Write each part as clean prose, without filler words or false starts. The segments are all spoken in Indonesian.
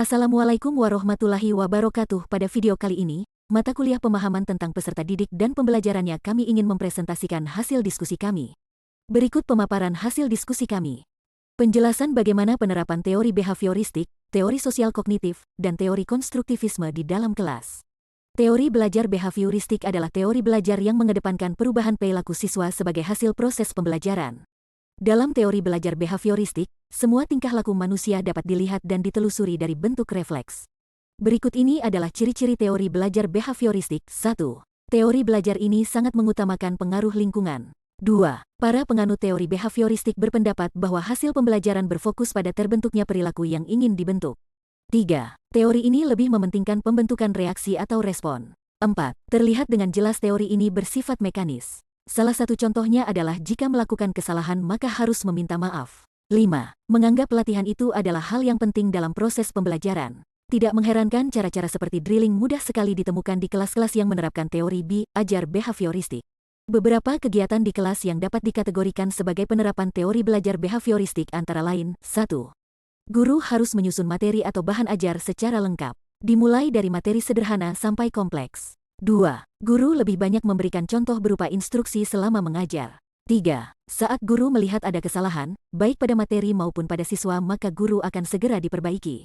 Assalamualaikum warahmatullahi wabarakatuh. Pada video kali ini, mata kuliah pemahaman tentang peserta didik dan pembelajarannya kami ingin mempresentasikan hasil diskusi kami. Berikut pemaparan hasil diskusi kami. Penjelasan bagaimana penerapan teori behavioristik, teori sosial kognitif, dan teori konstruktivisme di dalam kelas. Teori belajar behavioristik adalah teori belajar yang mengedepankan perubahan perilaku siswa sebagai hasil proses pembelajaran. Dalam teori belajar behavioristik, semua tingkah laku manusia dapat dilihat dan ditelusuri dari bentuk refleks. Berikut ini adalah ciri-ciri teori belajar behavioristik. 1. Teori belajar ini sangat mengutamakan pengaruh lingkungan. 2. Para penganut teori behavioristik berpendapat bahwa hasil pembelajaran berfokus pada terbentuknya perilaku yang ingin dibentuk. 3. Teori ini lebih mementingkan pembentukan reaksi atau respon. 4. Terlihat dengan jelas teori ini bersifat mekanis. Salah satu contohnya adalah jika melakukan kesalahan maka harus meminta maaf. 5. Menganggap latihan itu adalah hal yang penting dalam proses pembelajaran. Tidak mengherankan cara-cara seperti drilling mudah sekali ditemukan di kelas-kelas yang menerapkan teori belajar behavioristik. Beberapa kegiatan di kelas yang dapat dikategorikan sebagai penerapan teori belajar behavioristik antara lain. 1. Guru harus menyusun materi atau bahan ajar secara lengkap, dimulai dari materi sederhana sampai kompleks. 2. Guru lebih banyak memberikan contoh berupa instruksi selama mengajar. 3. Saat guru melihat ada kesalahan, baik pada materi maupun pada siswa maka guru akan segera diperbaiki.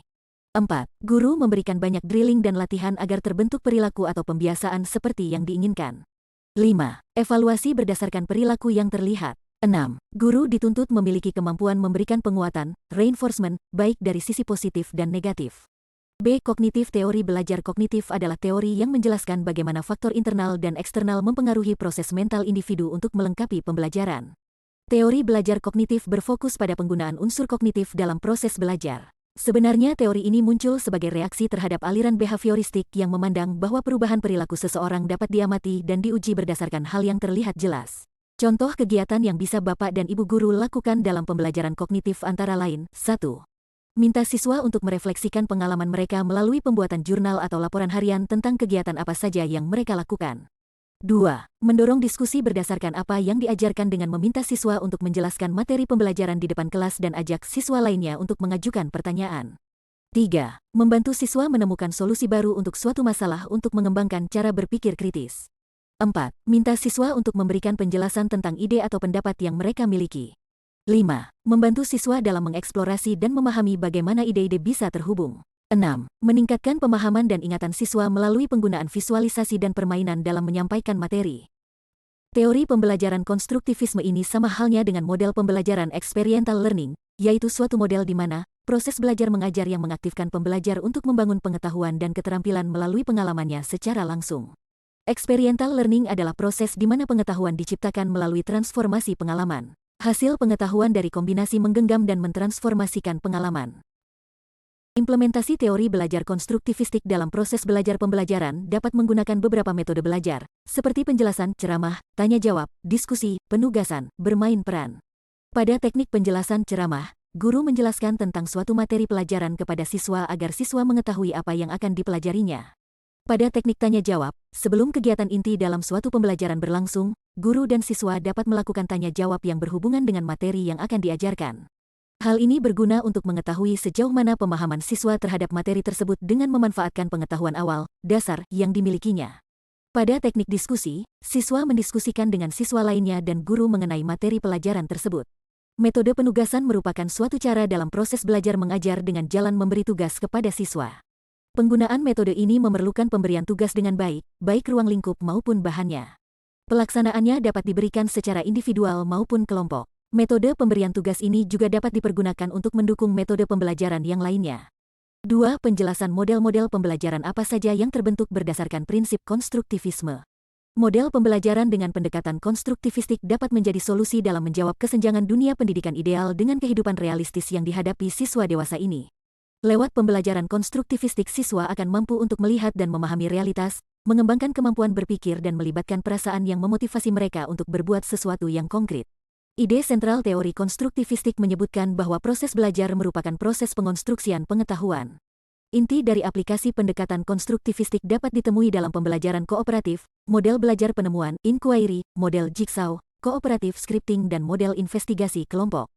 4. Guru memberikan banyak drilling dan latihan agar terbentuk perilaku atau pembiasaan seperti yang diinginkan. 5. Evaluasi berdasarkan perilaku yang terlihat. 6. Guru dituntut memiliki kemampuan memberikan penguatan, reinforcement, baik dari sisi positif dan negatif. B. Kognitif. Teori belajar kognitif adalah teori yang menjelaskan bagaimana faktor internal dan eksternal mempengaruhi proses mental individu untuk melengkapi pembelajaran. Teori belajar kognitif berfokus pada penggunaan unsur kognitif dalam proses belajar. Sebenarnya teori ini muncul sebagai reaksi terhadap aliran behavioristik yang memandang bahwa perubahan perilaku seseorang dapat diamati dan diuji berdasarkan hal yang terlihat jelas. Contoh kegiatan yang bisa Bapak dan Ibu guru lakukan dalam pembelajaran kognitif antara lain. 1. Minta siswa untuk merefleksikan pengalaman mereka melalui pembuatan jurnal atau laporan harian tentang kegiatan apa saja yang mereka lakukan. 2. Mendorong diskusi berdasarkan apa yang diajarkan dengan meminta siswa untuk menjelaskan materi pembelajaran di depan kelas dan ajak siswa lainnya untuk mengajukan pertanyaan. 3. Membantu siswa menemukan solusi baru untuk suatu masalah untuk mengembangkan cara berpikir kritis. 4. Minta siswa untuk memberikan penjelasan tentang ide atau pendapat yang mereka miliki. 5. Membantu siswa dalam mengeksplorasi dan memahami bagaimana ide-ide bisa terhubung. 6. Meningkatkan pemahaman dan ingatan siswa melalui penggunaan visualisasi dan permainan dalam menyampaikan materi. Teori pembelajaran konstruktivisme ini sama halnya dengan model pembelajaran experiential learning, yaitu suatu model di mana proses belajar mengajar yang mengaktifkan pembelajar untuk membangun pengetahuan dan keterampilan melalui pengalamannya secara langsung. Experiential learning adalah proses di mana pengetahuan diciptakan melalui transformasi pengalaman. Hasil pengetahuan dari kombinasi menggenggam dan mentransformasikan pengalaman. Implementasi teori belajar konstruktivistik dalam proses belajar pembelajaran dapat menggunakan beberapa metode belajar, seperti penjelasan, ceramah, tanya jawab, diskusi, penugasan, bermain peran. Pada teknik penjelasan ceramah, guru menjelaskan tentang suatu materi pelajaran kepada siswa agar siswa mengetahui apa yang akan dipelajarinya. Pada teknik tanya jawab, sebelum kegiatan inti dalam suatu pembelajaran berlangsung, guru dan siswa dapat melakukan tanya jawab yang berhubungan dengan materi yang akan diajarkan. Hal ini berguna untuk mengetahui sejauh mana pemahaman siswa terhadap materi tersebut dengan memanfaatkan pengetahuan awal, dasar, yang dimilikinya. Pada teknik diskusi, siswa mendiskusikan dengan siswa lainnya dan guru mengenai materi pelajaran tersebut. Metode penugasan merupakan suatu cara dalam proses belajar mengajar dengan jalan memberi tugas kepada siswa. Penggunaan metode ini memerlukan pemberian tugas dengan baik, baik ruang lingkup maupun bahannya. Pelaksanaannya dapat diberikan secara individual maupun kelompok. Metode pemberian tugas ini juga dapat dipergunakan untuk mendukung metode pembelajaran yang lainnya. 2. Penjelasan model-model pembelajaran apa saja yang terbentuk berdasarkan prinsip konstruktivisme. Model pembelajaran dengan pendekatan konstruktivistik dapat menjadi solusi dalam menjawab kesenjangan dunia pendidikan ideal dengan kehidupan realistis yang dihadapi siswa dewasa ini. Lewat pembelajaran konstruktivistik, siswa akan mampu untuk melihat dan memahami realitas, mengembangkan kemampuan berpikir dan melibatkan perasaan yang memotivasi mereka untuk berbuat sesuatu yang konkret. Ide sentral teori konstruktivistik menyebutkan bahwa proses belajar merupakan proses pengonstruksian pengetahuan. Inti dari aplikasi pendekatan konstruktivistik dapat ditemui dalam pembelajaran kooperatif, model belajar penemuan, inquiry, model jigsaw, kooperatif scripting dan model investigasi kelompok.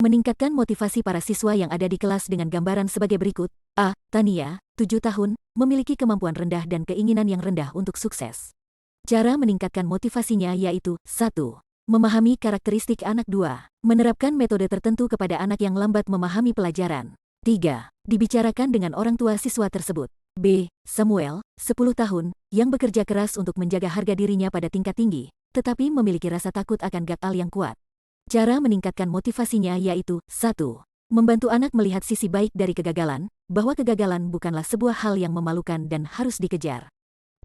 Meningkatkan motivasi para siswa yang ada di kelas dengan gambaran sebagai berikut. A. Tania, 7 tahun, memiliki kemampuan rendah dan keinginan yang rendah untuk sukses. Cara meningkatkan motivasinya yaitu 1. Memahami karakteristik anak. 2. Menerapkan metode tertentu kepada anak yang lambat memahami pelajaran. 3. Dibicarakan dengan orang tua siswa tersebut. B. Samuel, 10 tahun, yang bekerja keras untuk menjaga harga dirinya pada tingkat tinggi, tetapi memiliki rasa takut akan gagal yang kuat. Cara meningkatkan motivasinya yaitu 1. Membantu anak melihat sisi baik dari kegagalan, bahwa kegagalan bukanlah sebuah hal yang memalukan dan harus dikejar.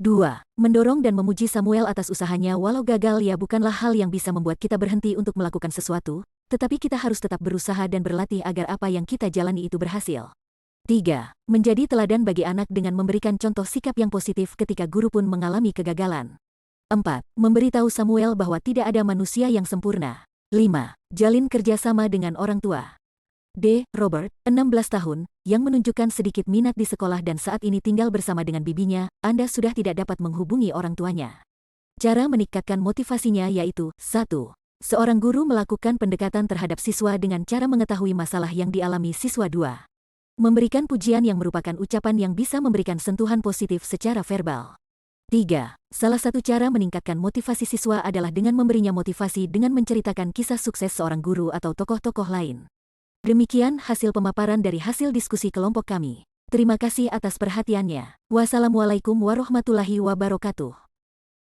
2. Mendorong dan memuji Samuel atas usahanya walau gagal bukanlah hal yang bisa membuat kita berhenti untuk melakukan sesuatu, tetapi kita harus tetap berusaha dan berlatih agar apa yang kita jalani itu berhasil. 3. Menjadi teladan bagi anak dengan memberikan contoh sikap yang positif ketika guru pun mengalami kegagalan. 4. Memberitahu Samuel bahwa tidak ada manusia yang sempurna. 5. Jalin kerjasama dengan orang tua. D. Robert, 16 tahun, yang menunjukkan sedikit minat di sekolah dan saat ini tinggal bersama dengan bibinya. Anda sudah tidak dapat menghubungi orang tuanya. Cara meningkatkan motivasinya yaitu 1. Seorang guru melakukan pendekatan terhadap siswa dengan cara mengetahui masalah yang dialami siswa. 2. Memberikan pujian yang merupakan ucapan yang bisa memberikan sentuhan positif secara verbal. 3. Salah satu cara meningkatkan motivasi siswa adalah dengan memberinya motivasi dengan menceritakan kisah sukses seorang guru atau tokoh-tokoh lain. Demikian hasil pemaparan dari hasil diskusi kelompok kami. Terima kasih atas perhatiannya. Wassalamualaikum warahmatullahi wabarakatuh.